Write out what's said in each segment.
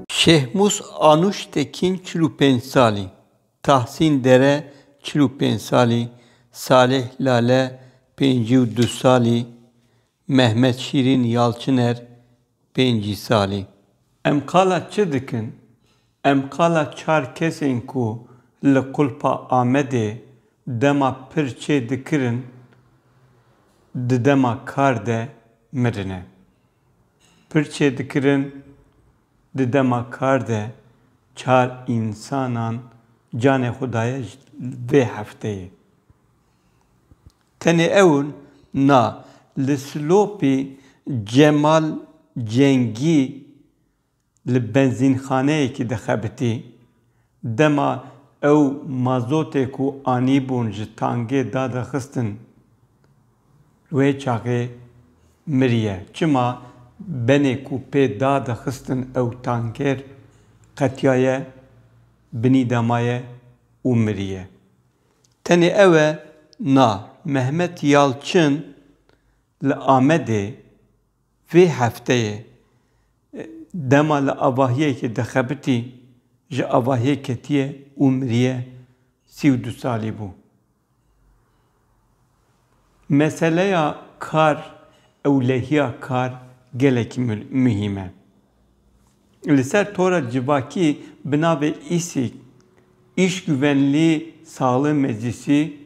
Şehmus Anuş Tekin 45 salî, Tahsin Dere 45 salî, Salih Lale 52 salî, Mehmet Şirin Yalçıner 5 salî. Em qala çi dikin? Em qala çar kesên ku li kulpa Amedê dema pir çê dikirin, di dema kar de mirine. Pir çê dikirin, di dema kar de çar insanan canê Xwedayê vê hefteyê. Tenê ewin na li Silopê Cemal Cengî li benzînxaneyekî dixebitî, dema ew mazotê ku anîbûn ji tankê dadaxistin, wê çaxê miriye. Çima benê ku pê dadaxistin ew tankêr qetiyaye, binî demaye û miriye. Tenê ew e na Mehmet Yalçın li Amedê vê hefteyê dema li avahiyekê dixebitî, ji avahiyê ketiye û miriye, 32 salî bû. Meseleya kar, ewlehiya kar gelekî mühîm e. Li ser tora civakî bi navê İSİK, İş Güvenliği Sağlığı Meclisi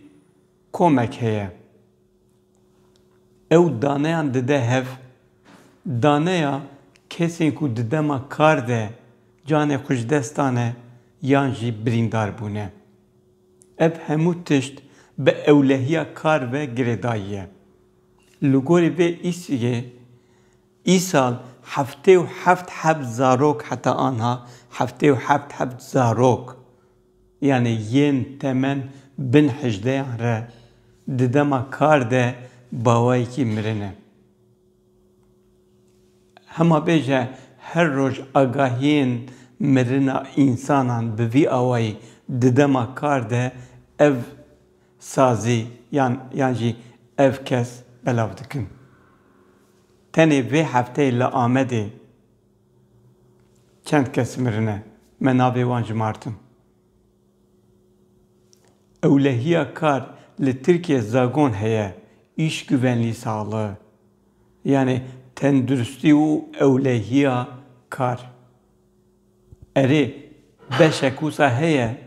komek heye. Ew daneyan dide hev, daneya kesên ku di dema kar de canê xwe ji destan e yan jî birîndar bûne. Ev hemû tişt bi ewlehiya kar ve girêdayî ye. Li gorî vê îsîgê, îsal 77 zarok heta anha 77 zarok, yani yên temen 1018 re di dema kar de bawayekî mirine. Hema bêje her roj agahiyên mirina însanan bi vî awayî di dema kar de ev sazî yan jî ev kes belav dikin. Tenê vê hefteyê li Amedê çend kes mirine, me navê wan jimartim. Ewlehiya kar li Tirkiye zagon heye, İş Güvenliği Sağlığı, yani tendurustî û ewlehiya kar. Erê beşek wisa heye,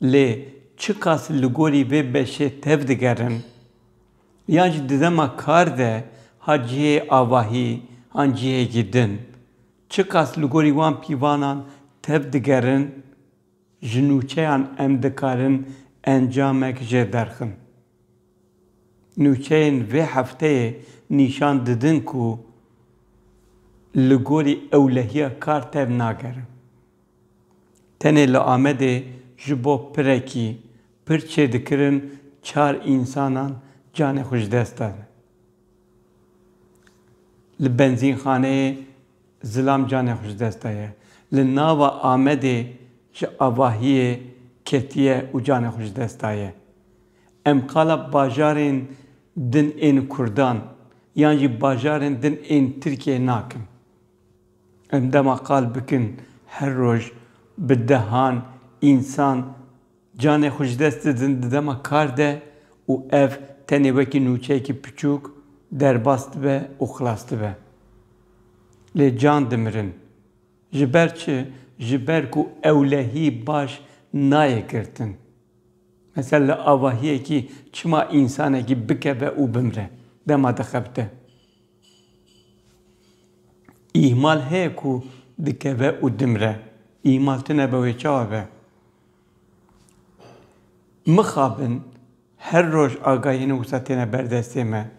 lê çi qas li gorî vê beşê tev digerin, yan jî di dema kar de ha cihê avahî, han cihêkî din, çi qas li gorî wan pîvanan tev digerin, ji nûçeyan em dikarin encamek jê derxin. Nûçeyên vê hefteyê nîşan didin ku li gorî ewlehiya kar tev nagerin. Tenê li Amedê ji bo pirekî pir çê dikirin çar însanan canê xwe ji dest dan. Li benzînxaneyê zilam canê xwe ji dest daye. Li nava Amedê ji avahiyê ketiye û canê xwe ji dest daye. Em qala bajarên din ên Kurdan yan jî bajarên din ên Tirkiye nakin. Em dema qal bikin her roj bi dehan însan canê xwe ji dest didin di dema kar de û ev tenê wekî nûçeyekî piçûk derbas dibe û xilas dibe. Lê can dimirin. Ji ber çi? Ji ber ku ewlehî baş nayê girtin. Mesela li avahiyekî çima însanekî bikeve û bimre, dema dixebite. İhmal heye ku dikeve û dimre. İhmal tune be wê çawa be. Mixabin her roj agahiyên wisa têne berdestê me,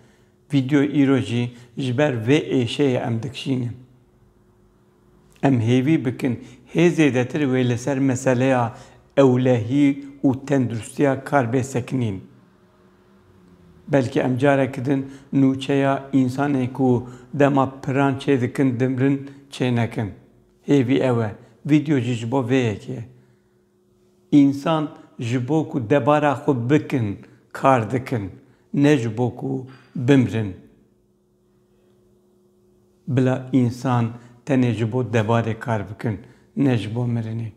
vîdeo îro jî ji ber vê êşeyê em dikişînin. Em hêvî bikin hê zêdetir wê li ser meseleya ewlehî û tendurustiya kar bê sekinîn. Belkî em carek din nûçeya însanê ku dema piran çê dikin dimirin çê nekin. Hêvî ew e. Vîdeo jî ji bo vê yekê ye. İnsan ji bo ku debara xwe bikin kar dikin, ne ji bo ku bimrin. بلا انسان تنه ji bo debarê kar bikin, ne ji bo mirinê.